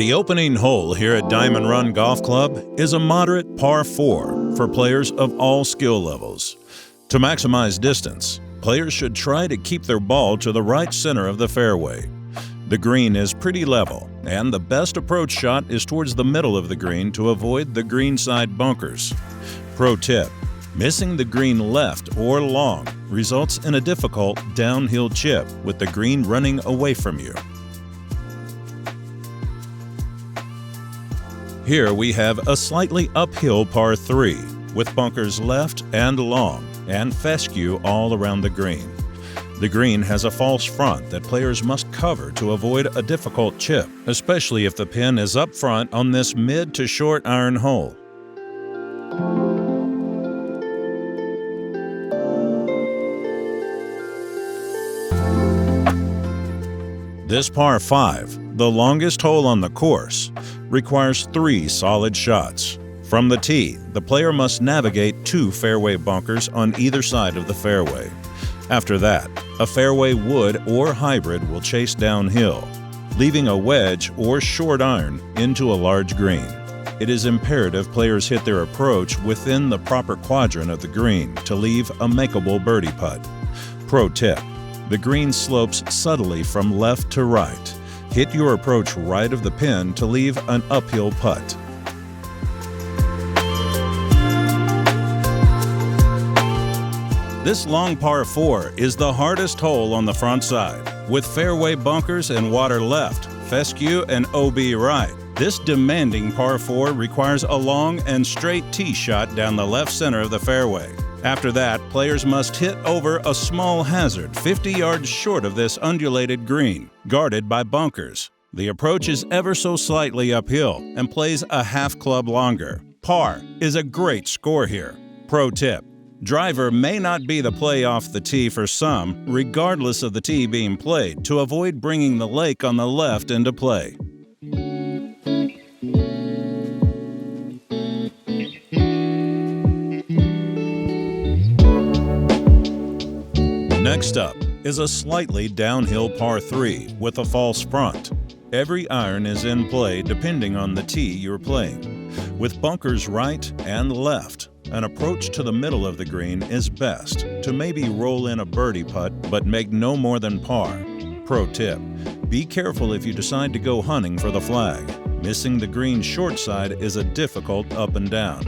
The opening hole here at Diamond Run Golf Club is a moderate par 4 for players of all skill levels. To maximize distance, players should try to keep their ball to the right center of the fairway. The green is pretty level, and the best approach shot is towards the middle of the green to avoid the greenside bunkers. Pro tip: missing the green left or long results in a difficult downhill chip with the green running away from you. Here we have a slightly uphill par 3 with bunkers left and long and fescue all around the green. The green has a false front that players must cover to avoid a difficult chip, especially if the pin is up front on this mid to short iron hole. This par 5, the longest hole on the course, requires 3 solid shots. From the tee, the player must navigate 2 fairway bunkers on either side of the fairway. After that, a fairway wood or hybrid will chase downhill, leaving a wedge or short iron into a large green. It is imperative players hit their approach within the proper quadrant of the green to leave a makeable birdie putt. Pro tip: the green slopes subtly from left to right. Hit your approach right of the pin to leave an uphill putt. This long par 4 is the hardest hole on the front side. With fairway bunkers and water left, fescue and OB right, this demanding par 4 requires a long and straight tee shot down the left center of the fairway. After that, players must hit over a small hazard 50 yards short of this undulated green, guarded by bunkers. The approach is ever so slightly uphill and plays a half club longer. Par is a great score here. Pro tip: driver may not be the play off the tee for some, regardless of the tee being played, to avoid bringing the lake on the left into play. Next up is a slightly downhill par 3 with a false front. Every iron is in play depending on the tee you're playing. With bunkers right and left, an approach to the middle of the green is best to maybe roll in a birdie putt but make no more than par. Pro tip: be careful if you decide to go hunting for the flag. Missing the green short side is a difficult up and down.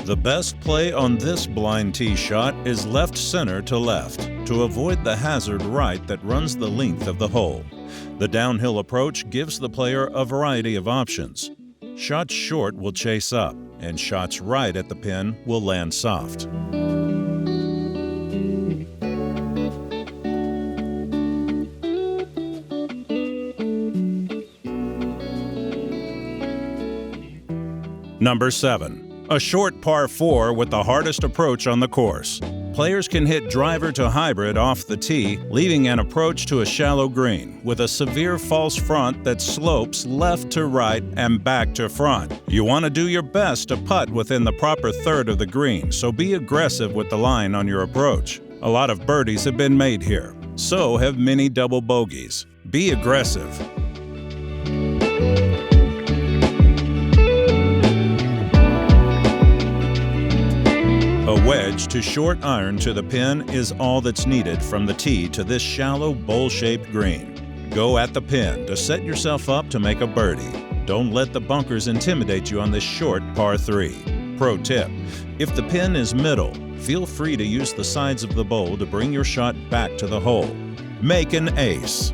The best play on this blind tee shot is left center to left to avoid the hazard right that runs the length of the hole. The downhill approach gives the player a variety of options. Shots short will chase up, and shots right at the pin will land soft. Number 7. A short par 4 with the hardest approach on the course. Players can hit driver to hybrid off the tee, leaving an approach to a shallow green with a severe false front that slopes left to right and back to front. You want to do your best to putt within the proper third of the green, so be aggressive with the line on your approach. A lot of birdies have been made here. So have many double bogeys. Be aggressive. A wedge to short iron to the pin is all that's needed from the tee to this shallow bowl-shaped green. Go at the pin to set yourself up to make a birdie. Don't let the bunkers intimidate you on this short par 3. Pro tip: if the pin is middle, feel free to use the sides of the bowl to bring your shot back to the hole. Make an ace.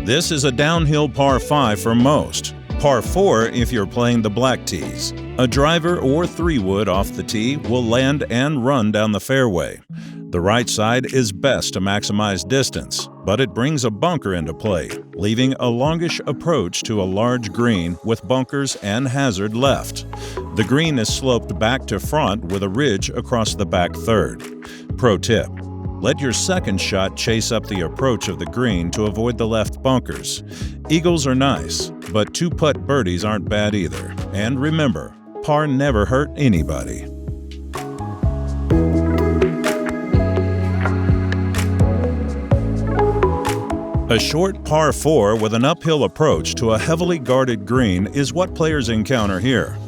This is a downhill par 5 for most. Par 4 if you're playing the black tees. A driver or 3-wood off the tee will land and run down the fairway. The right side is best to maximize distance, but it brings a bunker into play, leaving a longish approach to a large green with bunkers and hazard left. The green is sloped back to front with a ridge across the back third. Pro tip: Let your second shot chase up the approach of the green to avoid the left bunkers. Eagles are nice, but two-putt birdies aren't bad either. And remember, par never hurt anybody. A short par 4 with an uphill approach to a heavily guarded green is what players encounter here.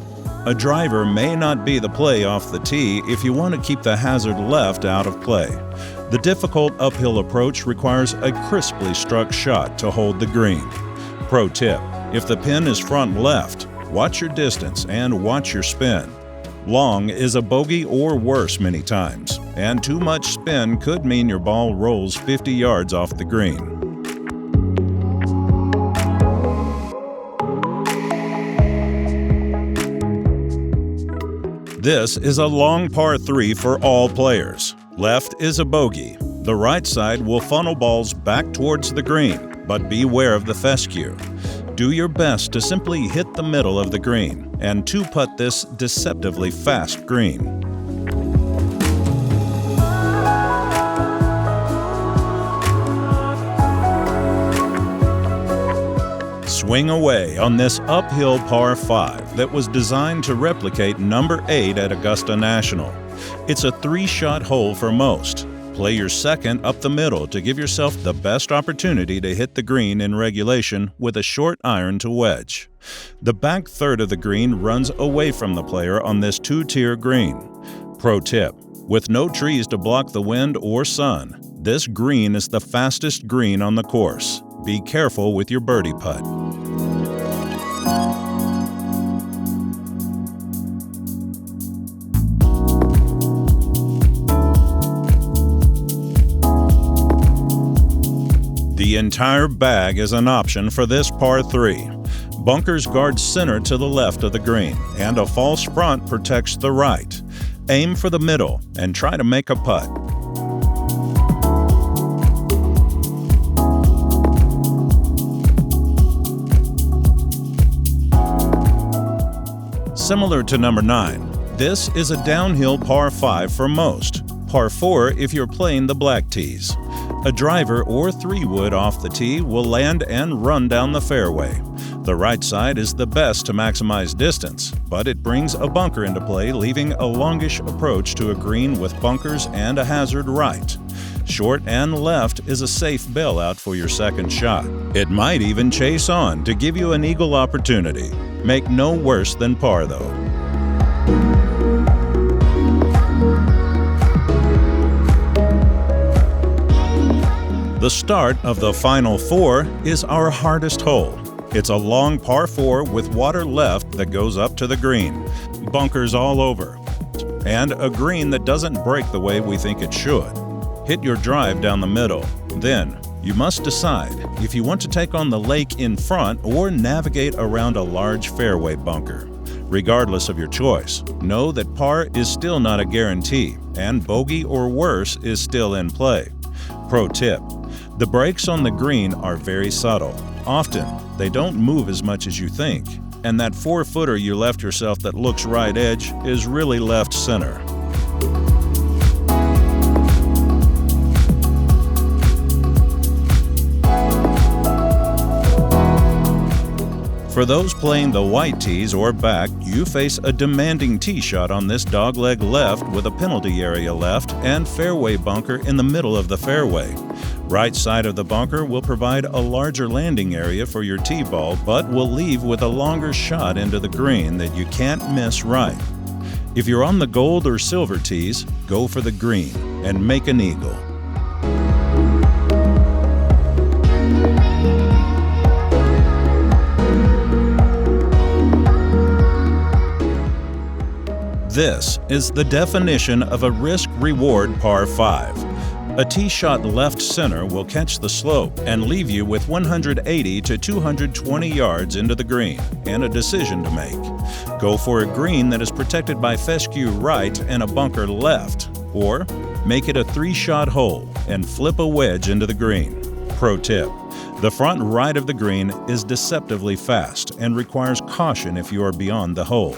A driver may not be the play off the tee if you want to keep the hazard left out of play. The difficult uphill approach requires a crisply struck shot to hold the green. Pro tip: if the pin is front left, watch your distance and watch your spin. Long is a bogey or worse many times, and too much spin could mean your ball rolls 50 yards off the green. This is a long par 3 for all players. Left is a bogey. The right side will funnel balls back towards the green, but beware of the fescue. Do your best to simply hit the middle of the green and two-putt this deceptively fast green. Swing away on this uphill par 5 that was designed to replicate number 8 at Augusta National. It's a 3-shot hole for most. Play your second up the middle to give yourself the best opportunity to hit the green in regulation with a short iron to wedge. The back third of the green runs away from the player on this 2-tier green. Pro tip: with no trees to block the wind or sun, this green is the fastest green on the course. Be careful with your birdie putt. The entire bag is an option for this par 3. Bunkers guard center to the left of the green, and a false front protects the right. Aim for the middle and try to make a putt. Similar to number 9, this is a downhill par 5 for most. Par 4 if you're playing the black tees. A driver or 3-wood off the tee will land and run down the fairway. The right side is the best to maximize distance, but it brings a bunker into play, leaving a longish approach to a green with bunkers and a hazard right. Short and left is a safe bailout for your second shot. It might even chase on to give you an eagle opportunity. Make no worse than par, though. The start of the final 4 is our hardest hole. It's a long par 4 with water left that goes up to the green, bunkers all over, and a green that doesn't break the way we think it should. Hit your drive down the middle. Then, you must decide if you want to take on the lake in front or navigate around a large fairway bunker. Regardless of your choice, know that par is still not a guarantee, and bogey or worse is still in play. Pro tip: the breaks on the green are very subtle. Often, they don't move as much as you think, and that 4-footer you left yourself that looks right edge is really left center. For those playing the white tees or back, you face a demanding tee shot on this dogleg left with a penalty area left and fairway bunker in the middle of the fairway. Right side of the bunker will provide a larger landing area for your tee ball, but will leave with a longer shot into the green that you can't miss right. If you're on the gold or silver tees, go for the green and make an eagle. This is the definition of a risk-reward par 5. A tee shot left center will catch the slope and leave you with 180 to 220 yards into the green and a decision to make. Go for a green that is protected by fescue right and a bunker left, or make it a 3-shot hole and flip a wedge into the green. Pro tip: the front right of the green is deceptively fast and requires caution if you are beyond the hole.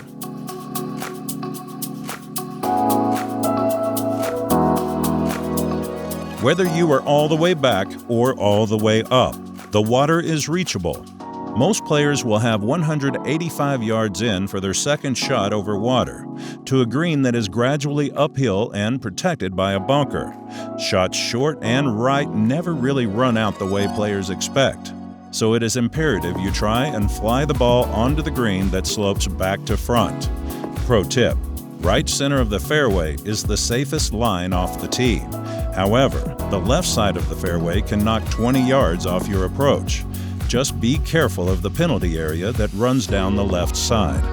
Whether you are all the way back or all the way up, the water is reachable. Most players will have 185 yards in for their second shot over water, to a green that is gradually uphill and protected by a bunker. Shots short and right never really run out the way players expect, so it is imperative you try and fly the ball onto the green that slopes back to front. Pro tip: right center of the fairway is the safest line off the tee. However, the left side of the fairway can knock 20 yards off your approach. Just be careful of the penalty area that runs down the left side.